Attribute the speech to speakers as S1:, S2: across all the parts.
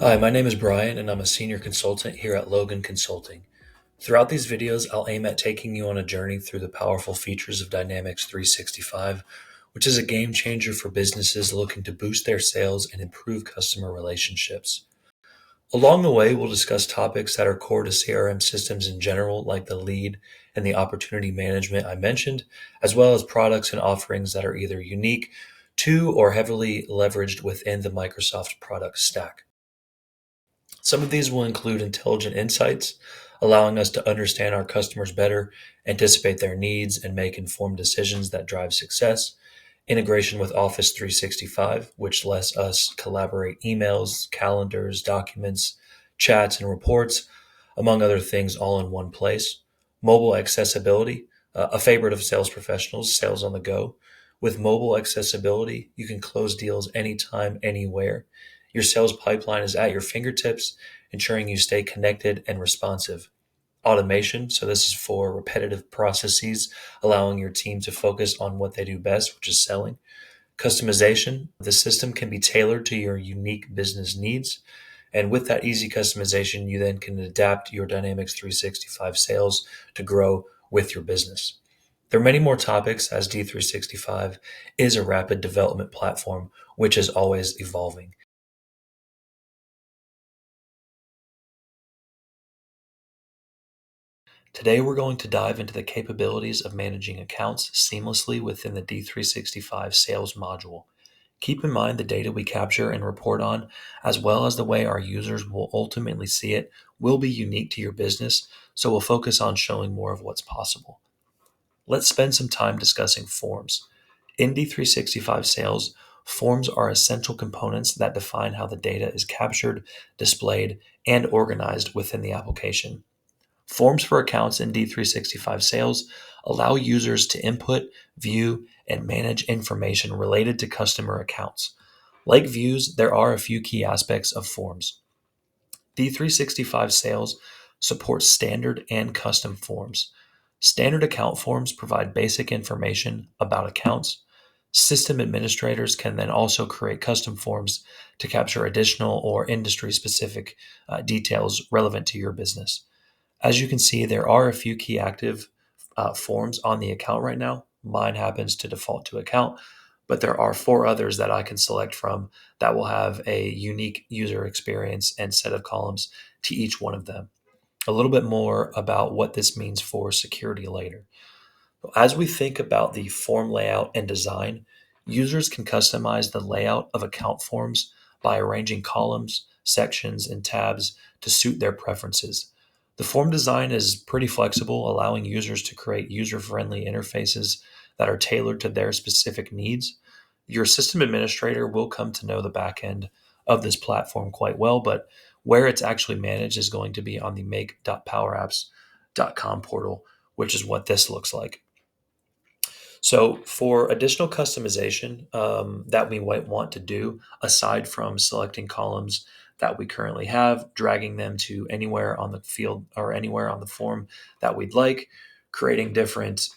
S1: Hi, my name is Brian, and I'm a senior consultant here at Logan Consulting. Throughout these videos, I'll aim at taking you on a journey through the powerful features of Dynamics 365, which is a game changer for businesses looking to boost their sales and improve customer relationships. Along the way, we'll discuss topics that are core to CRM systems in general, like the lead and the opportunity management I mentioned, as well as products and offerings that are either unique to or heavily leveraged within the Microsoft product stack. Some of these will include intelligent insights, allowing us to understand our customers better, anticipate their needs, and make informed decisions that drive success. Integration with Office 365, which lets us collaborate emails, calendars, documents, chats, and reports, among other things, all in one place. Mobile accessibility, a favorite of sales professionals, sales on the go. With mobile accessibility, you can close deals anytime, anywhere. Your sales pipeline is at your fingertips, ensuring you stay connected and responsive. Automation, so this is for repetitive processes, allowing your team to focus on what they do best, which is selling. Customization, the system can be tailored to your unique business needs. And with that easy customization, you then can adapt your Dynamics 365 sales to grow with your business. There are many more topics as D365 is a rapid development platform, which is always evolving. Today, we're going to dive into the capabilities of managing accounts seamlessly within the D365 sales module. Keep in mind the data we capture and report on, as well as the way our users will ultimately see it, will be unique to your business, so we'll focus on showing more of what's possible. Let's spend some time discussing forms. In D365 sales, forms are essential components that define how the data is captured, displayed, and organized within the application. Forms for accounts in D365 Sales allow users to input, view, and manage information related to customer accounts. Like views, there are a few key aspects of forms. D365 Sales supports standard and custom forms. Standard account forms provide basic information about accounts. System administrators can then also create custom forms to capture additional or industry specific details relevant to your business. As you can see, there are a few key active forms on the account right now. Mine happens to default to account, but there are four others that I can select from that will have a unique user experience and set of columns to each one of them. A little bit more about what this means for security later. As we think about the form layout and design, users can customize the layout of account forms by arranging columns, sections, and tabs to suit their preferences. The form design is pretty flexible, allowing users to create user friendly interfaces that are tailored to their specific needs. Your system administrator will come to know the back end of this platform quite well, but where it's actually managed is going to be on the make.powerapps.com portal, which is what this looks like. So, for additional customization that we might want to do, aside from selecting columns that we currently have, dragging them to anywhere on the field or anywhere on the form that we'd like, creating different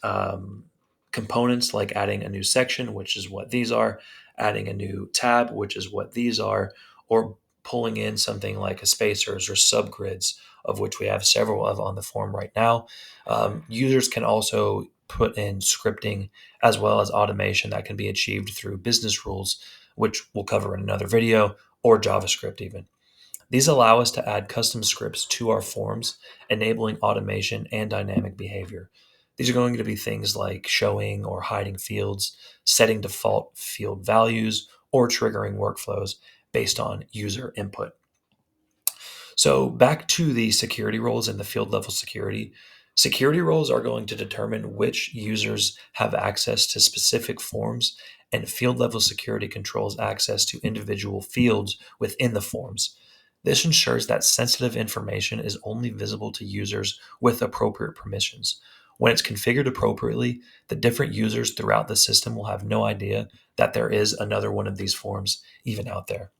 S1: components like adding a new section, which is what these are, adding a new tab, which is what these are, or pulling in something like a spacers or subgrids, of which we have several of on the form right now. Users can also put in scripting as well as automation that can be achieved through business rules, which we'll cover in another video, or JavaScript even. These allow us to add custom scripts to our forms, enabling automation and dynamic behavior. These are going to be things like showing or hiding fields, setting default field values, or triggering workflows based on user input. So back to the security roles and the field level security. Security roles are going to determine which users have access to specific forms, and field level security controls access to individual fields within the forms. This ensures that sensitive information is only visible to users with appropriate permissions. When it's configured appropriately, the different users throughout the system will have no idea that there is another one of these forms even out there.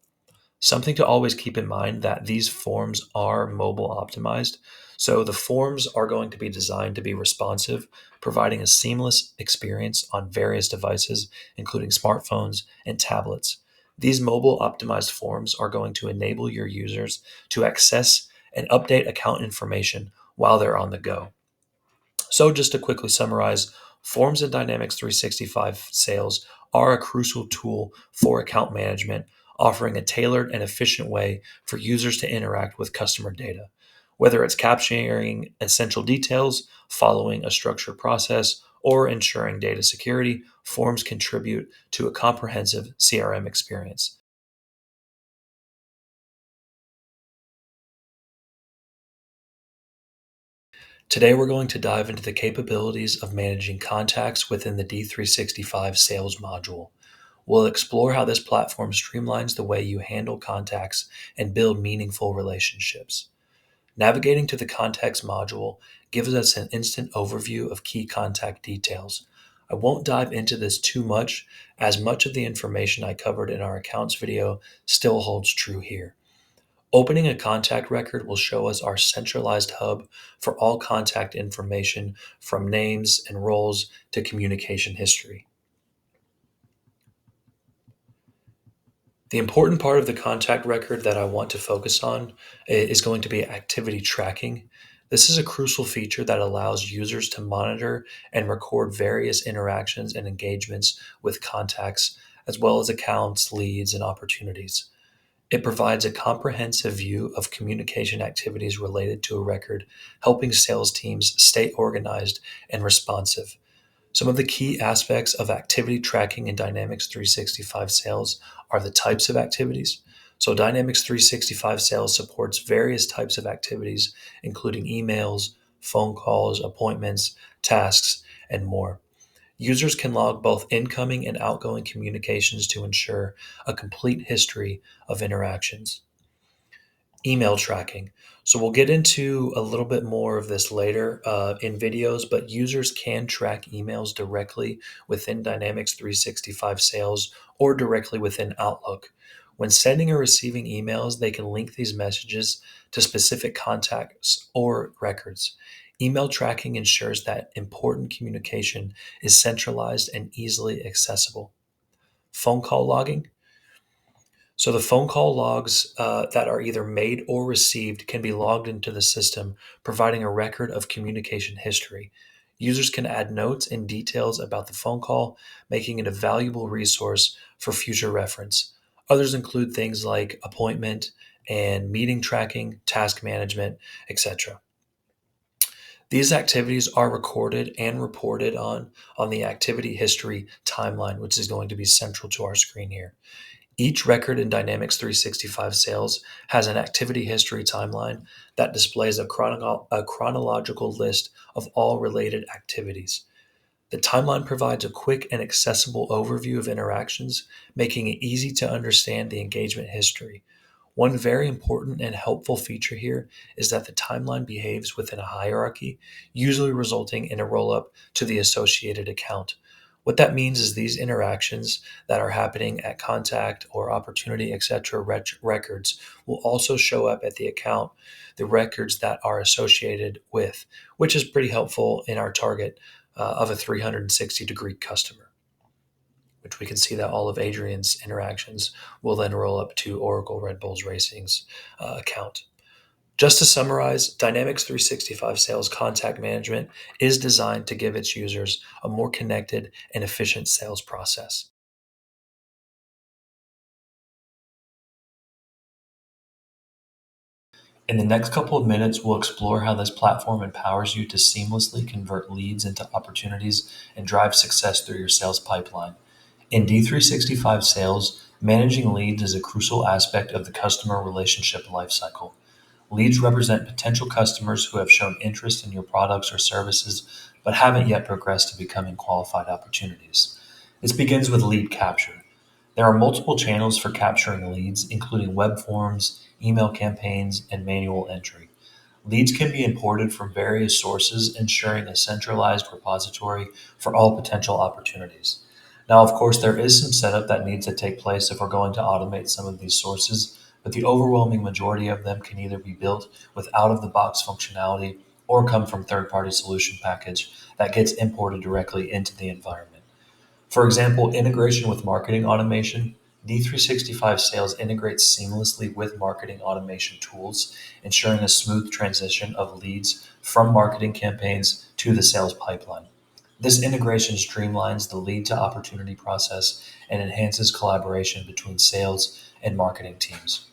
S1: Something to always keep in mind that these forms are mobile optimized. So the forms are going to be designed to be responsive, providing a seamless experience on various devices, including smartphones and tablets. These mobile optimized forms are going to enable your users to access and update account information while they're on the go. So, just to quickly summarize, Forms in Dynamics 365 Sales are a crucial tool for account management, offering a tailored and efficient way for users to interact with customer data. Whether it's capturing essential details, following a structured process, or ensuring data security, Forms contribute to a comprehensive CRM experience. Today, we're going to dive into the capabilities of managing contacts within the D365 Sales module. We'll explore how this platform streamlines the way you handle contacts and build meaningful relationships. Navigating to the Contacts module gives us an instant overview of key contact details. I won't dive into this too much, as much of the information I covered in our accounts video still holds true here. Opening a contact record will show us our centralized hub for all contact information from names and roles to communication history. The important part of the contact record that I want to focus on is going to be activity tracking. This is a crucial feature that allows users to monitor and record various interactions and engagements with contacts, as well as accounts, leads, and opportunities. It provides a comprehensive view of communication activities related to a record, helping sales teams stay organized and responsive. Some of the key aspects of activity tracking in Dynamics 365 Sales are the types of activities. So, Dynamics 365 Sales supports various types of activities, including emails, phone calls, appointments, tasks, and more. Users can log both incoming and outgoing communications to ensure a complete history of interactions. Email tracking. So we'll get into a little bit more of this later in videos, but users can track emails directly within Dynamics 365 Sales or directly within Outlook. When sending or receiving emails, they can link these messages to specific contacts or records. Email tracking ensures that important communication is centralized and easily accessible. Phone call logging. So the phone call logs that are either made or received can be logged into the system, providing a record of communication history. Users can add notes and details about the phone call, making it a valuable resource for future reference. Others include things like appointment and meeting tracking, task management, etc. These activities are recorded and reported on the activity history timeline, which is going to be central to our screen here. Each record in Dynamics 365 Sales has an activity history timeline that displays a chronological list of all related activities. The timeline provides a quick and accessible overview of interactions, making it easy to understand the engagement history. One very important and helpful feature here is that the timeline behaves within a hierarchy, usually resulting in a roll up to the associated account. What that means is these interactions that are happening at contact or opportunity, etc., records will also show up at the account, the records that are associated with, which is pretty helpful in our target of a 360-degree customer, which we can see that all of Adrian's interactions will then roll up to Oracle Red Bulls Racing's account. Just to summarize, Dynamics 365 Sales Contact Management is designed to give its users a more connected and efficient sales process. In the next couple of minutes, we'll explore how this platform empowers you to seamlessly convert leads into opportunities and drive success through your sales pipeline. In D365 Sales, managing leads is a crucial aspect of the customer relationship lifecycle. Leads represent potential customers who have shown interest in your products or services but haven't yet progressed to becoming qualified opportunities. This begins with lead capture. There are multiple channels for capturing leads, including web forms, email campaigns, and manual entry. Leads can be imported from various sources, ensuring a centralized repository for all potential opportunities. Now, of course, there is some setup that needs to take place if we're going to automate some of these sources, but the overwhelming majority of them can either be built with out of the box functionality or come from third party solution package that gets imported directly into the environment. For example, integration with marketing automation, D365 Sales integrates seamlessly with marketing automation tools, ensuring a smooth transition of leads from marketing campaigns to the sales pipeline. This integration streamlines the lead to opportunity process and enhances collaboration between sales and marketing teams.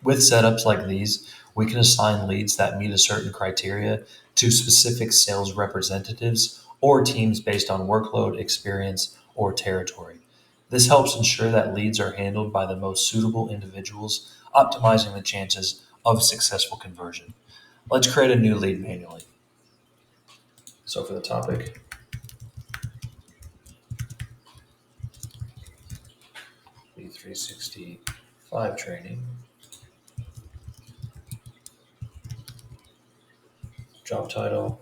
S1: With setups like these, we can assign leads that meet a certain criteria to specific sales representatives or teams based on workload, experience, or territory. This helps ensure that leads are handled by the most suitable individuals, optimizing the chances of successful conversion. Let's create a new lead manually. So for the topic, B365 training, job title,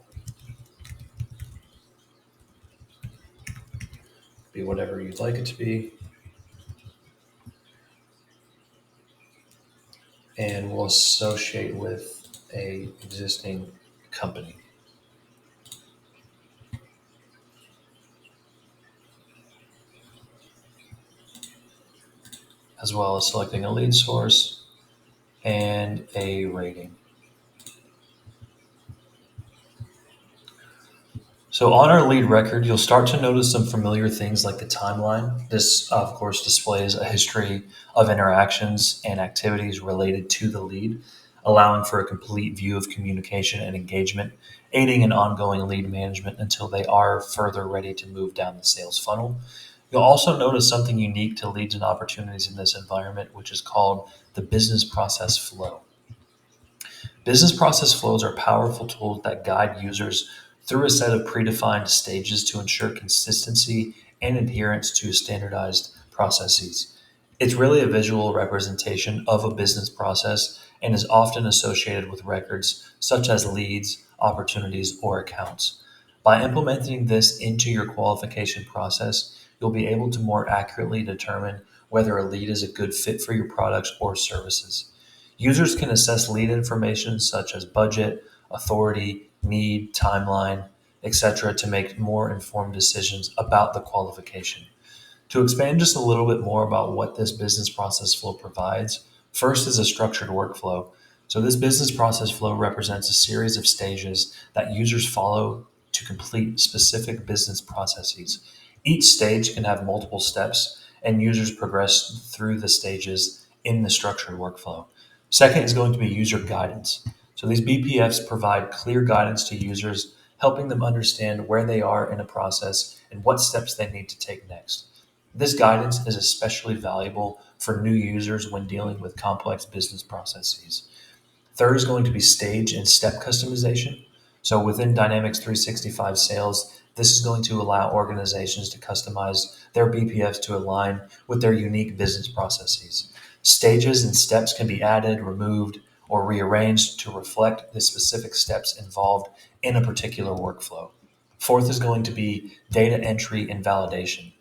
S1: be whatever you'd like it to be, and we'll associate with a existing company, as well as selecting a lead source and a rating. So on our lead record, you'll start to notice some familiar things like the timeline. This, of course, displays a history of interactions and activities related to the lead, allowing for a complete view of communication and engagement, aiding in ongoing lead management until they are further ready to move down the sales funnel. You'll also notice something unique to leads and opportunities in this environment, which is called the business process flow. Business process flows are powerful tools that guide users through a set of predefined stages to ensure consistency and adherence to standardized processes. It's really a visual representation of a business process and is often associated with records such as leads, opportunities, or accounts. By implementing this into your qualification process, you'll be able to more accurately determine whether a lead is a good fit for your products or services. Users can assess lead information such as budget, authority, need, timeline, etc., to make more informed decisions about the qualification. To expand just a little bit more about what this business process flow provides, first is a structured workflow. So, this business process flow represents a series of stages that users follow to complete specific business processes. Each stage can have multiple steps, and users progress through the stages in the structured workflow. Second is going to be user guidance. So, these BPFs provide clear guidance to users, helping them understand where they are in a process and what steps they need to take next. This guidance is especially valuable for new users when dealing with complex business processes. Third is going to be stage and step customization. So within Dynamics 365 Sales, this is going to allow organizations to customize their BPFs to align with their unique business processes. Stages and steps can be added, removed, or rearranged to reflect the specific steps involved in a particular workflow. Fourth is going to be data entry and validation.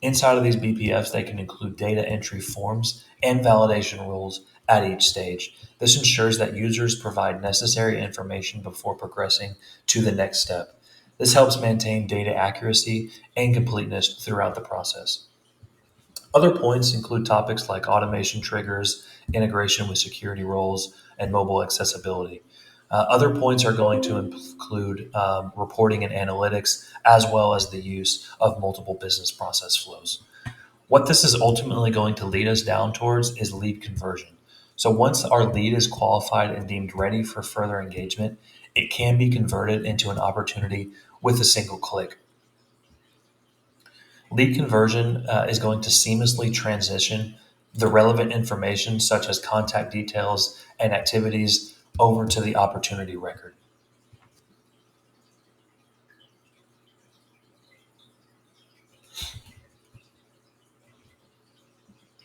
S1: Inside of these BPFs, they can include data entry forms and validation rules at each stage. This ensures that users provide necessary information before progressing to the next step. This helps maintain data accuracy and completeness throughout the process. Other points include topics like automation triggers, integration with security roles, and mobile accessibility. Other points are going to include reporting and analytics, as well as the use of multiple business process flows. What this is ultimately going to lead us down towards is lead conversion. So once our lead is qualified and deemed ready for further engagement, it can be converted into an opportunity with a single click. Lead conversion is going to seamlessly transition the relevant information, such as contact details and activities, over to the opportunity record.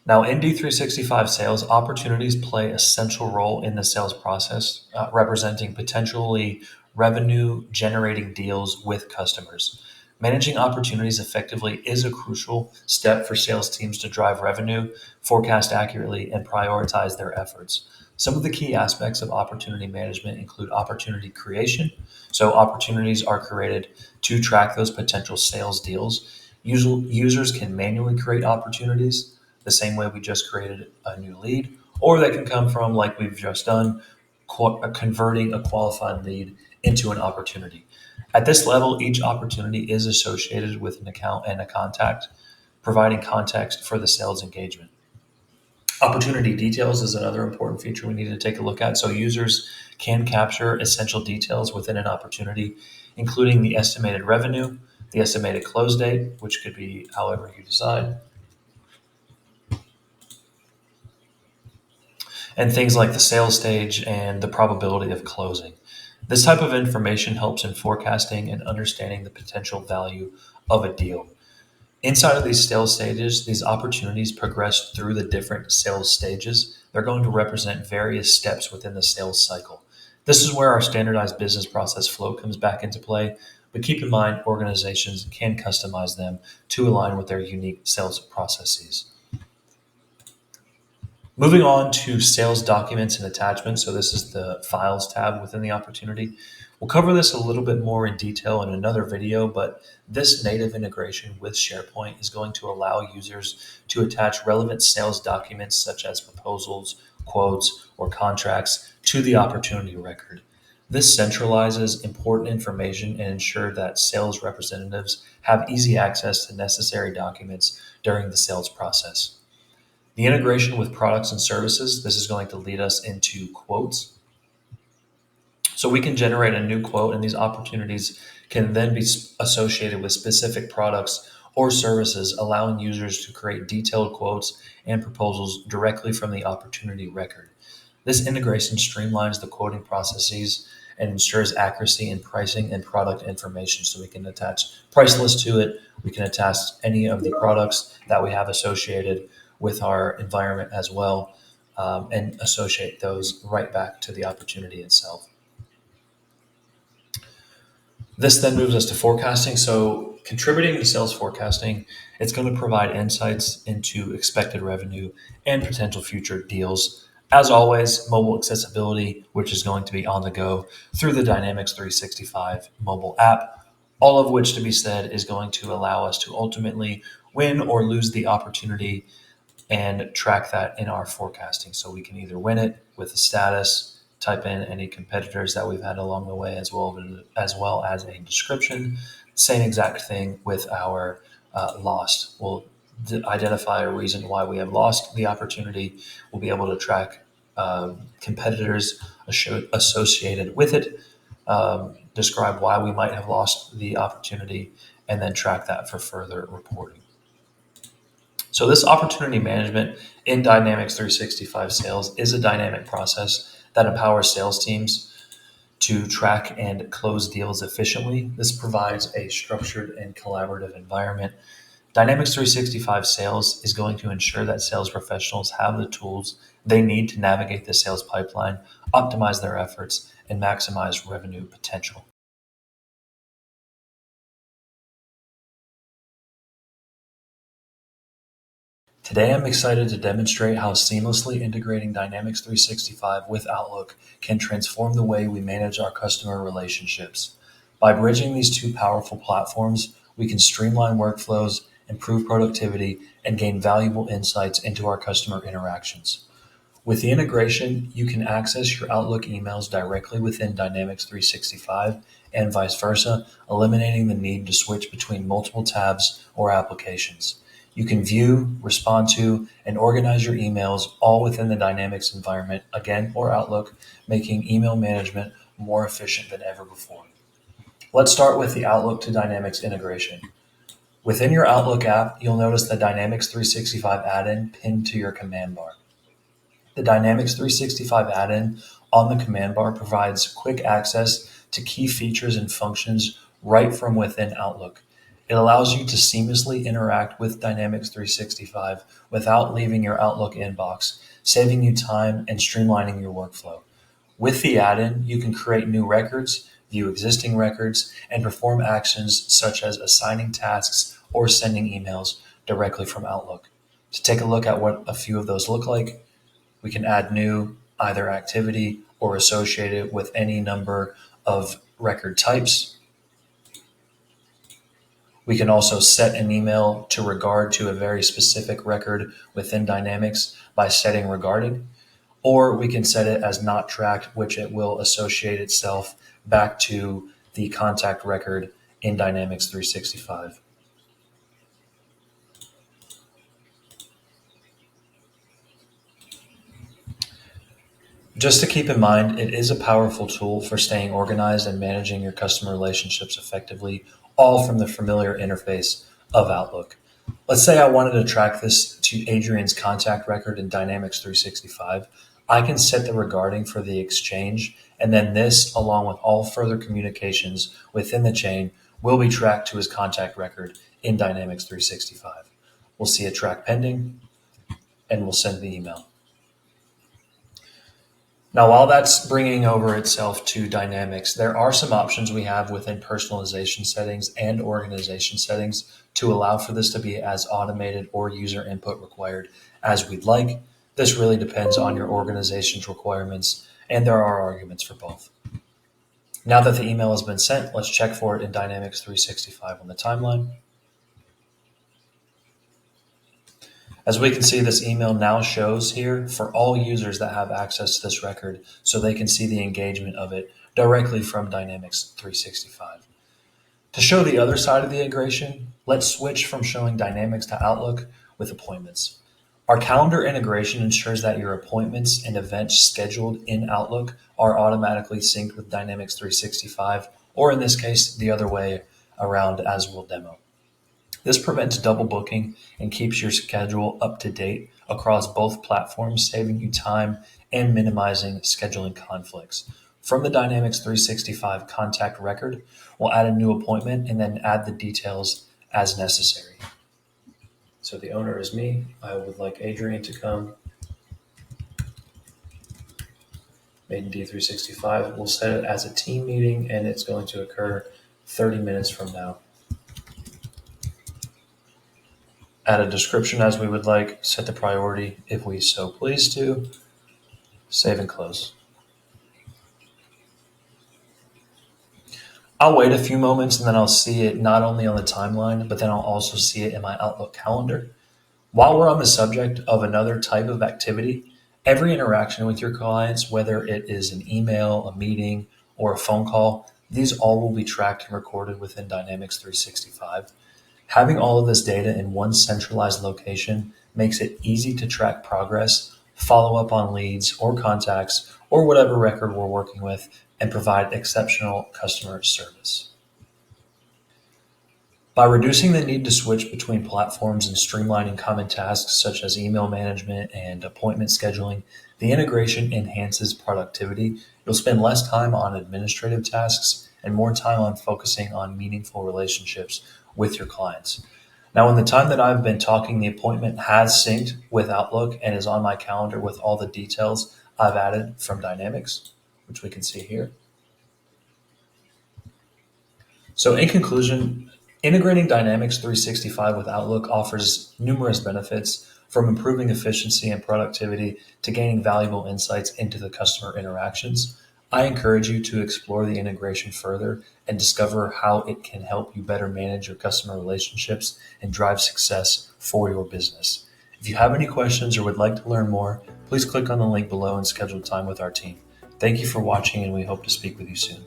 S1: Now, in D365 sales, opportunities play a central role in the sales process, representing potentially revenue generating deals with customers. Managing opportunities effectively is a crucial step for sales teams to drive revenue, forecast accurately, and prioritize their efforts. Some of the key aspects of opportunity management include opportunity creation. So, opportunities are created to track those potential sales deals. Users can manually create opportunities, the same way we just created a new lead, or they can come from, like we've just done, converting a qualified lead into an opportunity. At this level, each opportunity is associated with an account and a contact, providing context for the sales engagement. Opportunity details is another important feature we need to take a look at. So users can capture essential details within an opportunity, including the estimated revenue, the estimated close date, which could be however you decide, and things like the sales stage and the probability of closing. This type of information helps in forecasting and understanding the potential value of a deal. Inside of these sales stages, these opportunities progress through the different sales stages. They're going to represent various steps within the sales cycle. This is where our standardized business process flow comes back into play, but keep in mind organizations can customize them to align with their unique sales processes. Moving on to sales documents and attachments. So this is the files tab within the opportunity. We'll cover this a little bit more in detail in another video, but this native integration with SharePoint is going to allow users to attach relevant sales documents such as proposals, quotes, or contracts to the opportunity record. This centralizes important information and ensures that sales representatives have easy access to necessary documents during the sales process. The integration with products and services, this is going to lead us into quotes. So we can generate a new quote, and these opportunities can then be associated with specific products or services, allowing users to create detailed quotes and proposals directly from the opportunity record. This integration streamlines the quoting processes and ensures accuracy in pricing and product information. So we can attach price list to it. We can attach any of the products that we have associated with our environment as well, and associate those right back to the opportunity itself. This then moves us to forecasting. So contributing to sales forecasting, it's going to provide insights into expected revenue and potential future deals. As always, mobile accessibility, which is going to be on the go through the Dynamics 365 mobile app, all of which, to be said, is going to allow us to ultimately win or lose the opportunity and track that in our forecasting. So we can either win it with a status, type in any competitors that we've had along the way, as well as a description. Same exact thing with our lost. We'll identify a reason why we have lost the opportunity. We'll be able to track competitors associated with it, describe why we might have lost the opportunity, and then track that for further reporting. So this opportunity management in Dynamics 365 Sales is a dynamic process that empowers sales teams to track and close deals efficiently. This provides a structured and collaborative environment. Dynamics 365 Sales is going to ensure that sales professionals have the tools they need to navigate the sales pipeline, optimize their efforts, and maximize revenue potential. Today, I'm excited to demonstrate how seamlessly integrating Dynamics 365 with Outlook can transform the way we manage our customer relationships. By bridging these two powerful platforms, we can streamline workflows, improve productivity, and gain valuable insights into our customer interactions. With the integration, you can access your Outlook emails directly within Dynamics 365 and vice versa, eliminating the need to switch between multiple tabs or applications. You can view, respond to, and organize your emails all within the Dynamics environment, again, or Outlook, making email management more efficient than ever before. Let's start with the Outlook to Dynamics integration. Within your Outlook app, you'll notice the Dynamics 365 add-in pinned to your command bar. The Dynamics 365 add-in on the command bar provides quick access to key features and functions right from within Outlook. It allows you to seamlessly interact with Dynamics 365 without leaving your Outlook inbox, saving you time and streamlining your workflow. With the add-in, you can create new records, view existing records, and perform actions such as assigning tasks or sending emails directly from Outlook. To take a look at what a few of those look like, we can add new either activity or associate it with any number of record types, We can also set an email to regard to a very specific record within Dynamics by setting regarding, or we can set it as not tracked, which it will associate itself back to the contact record in Dynamics 365. Just to keep in mind, it is a powerful tool for staying organized and managing your customer relationships effectively, all from the familiar interface of Outlook. Let's say I wanted to track this to Adrian's contact record in Dynamics 365. I can set the regarding for the exchange, and then this, along with all further communications within the chain, will be tracked to his contact record in Dynamics 365. We'll see a track pending, and we'll send the email. Now, while that's bringing over itself to Dynamics, there are some options we have within personalization settings and organization settings to allow for this to be as automated or user input required as we'd like. This really depends on your organization's requirements, and there are arguments for both. Now that the email has been sent, let's check for it in Dynamics 365 on the timeline. As we can see, this email now shows here for all users that have access to this record, so they can see the engagement of it directly from Dynamics 365. To show the other side of the integration, let's switch from showing Dynamics to Outlook with appointments. Our calendar integration ensures that your appointments and events scheduled in Outlook are automatically synced with Dynamics 365, or in this case, the other way around as we'll demo. This prevents double booking and keeps your schedule up to date across both platforms, saving you time and minimizing scheduling conflicts. From the Dynamics 365 contact record, we'll add a new appointment and then add the details as necessary. So the owner is me. I would like Adrian to come. Made in D365. We'll set it as a team meeting, and it's going to occur 30 minutes from now. Add a description as we would like, set the priority if we so please to, save and close. I'll wait a few moments and then I'll see it not only on the timeline, but then I'll also see it in my Outlook calendar. While we're on the subject of another type of activity, every interaction with your clients, whether it is an email, a meeting, or a phone call, these all will be tracked and recorded within Dynamics 365. Having all of this data in one centralized location makes it easy to track progress, follow up on leads or contacts, or whatever record we're working with, and provide exceptional customer service. By reducing the need to switch between platforms and streamlining common tasks such as email management and appointment scheduling, the integration enhances productivity. You'll spend less time on administrative tasks and more time on focusing on meaningful relationships with your clients. Now, in the time that I've been talking, the appointment has synced with Outlook and is on my calendar with all the details I've added from Dynamics, which we can see here. So in conclusion, integrating Dynamics 365 with Outlook offers numerous benefits, from improving efficiency and productivity to gaining valuable insights into the customer interactions. I encourage you to explore the integration further and discover how it can help you better manage your customer relationships and drive success for your business. If you have any questions or would like to learn more, please click on the link below and schedule time with our team. Thank you for watching, and we hope to speak with you soon.